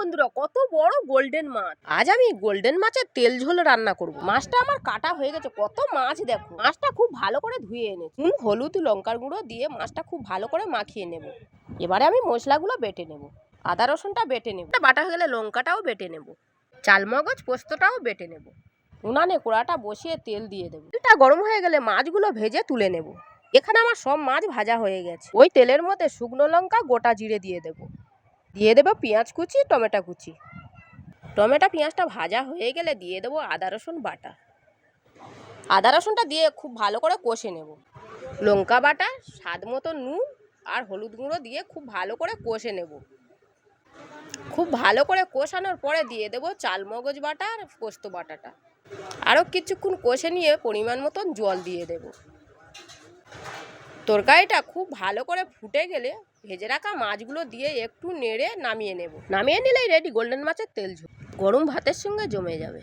বন্ধুরা, কত বড় গোল্ডেন মাছ। আজ আমি গোল্ডেন মাছের তেল ঝোল রান্না করব। মাছটা আমার কাটা হয়ে গেছে। কত মাছ দেখো। মাছটা খুব ভালো করে ধুয়ে এনেছি। হলুদ লঙ্কার গুঁড়ো দিয়ে মাছটা খুব ভালো করে মাখিয়ে নেব। এবারে আমি মশলাগুলো বেটে নেব। আদা রসুনটা বেটে নেব। বাটা হয়ে গেলে লঙ্কাটাও বেটে নেব। চালমগজ পোস্তটাও বেটে নেব। উনানে কড়াটা বসিয়ে তেল দিয়ে দেবো। তেলটা গরম হয়ে গেলে মাছগুলো ভেজে তুলে নেব। এখানে আমার সব মাছ ভাজা হয়ে গেছে। ওই তেলের মধ্যে শুকনো লঙ্কা গোটা জিরে দিয়ে দেবো। দিয়ে দেবো পেঁয়াজ কুচি, টমেটো কুচি। টমেটো পেঁয়াজটা ভাজা হয়ে গেলে দিয়ে দেবো আদা রসুন বাটা। আদা রসুনটা দিয়ে খুব ভালো করে কষে নেব। লঙ্কা বাটা, স্বাদ মতো নুন আর হলুদ গুঁড়ো দিয়ে খুব ভালো করে কষে নেব। খুব ভালো করে কষানোর পরে দিয়ে দেবো চালমগজ বাটা আর পোস্ত বাটাটা। আরও কিছুক্ষণ কষে নিয়ে পরিমাণ মতন জল দিয়ে দেব। তরকারিটা খুব ভালো করে ফুটে গেলে ভেজে রাখা মাছগুলো দিয়ে একটু নেড়ে নামিয়ে নেব। নামিয়ে নিলেই রেডি গোল্ডেন মাছের তেল ঝোল। গরম ভাতের সঙ্গে জমে যাবে।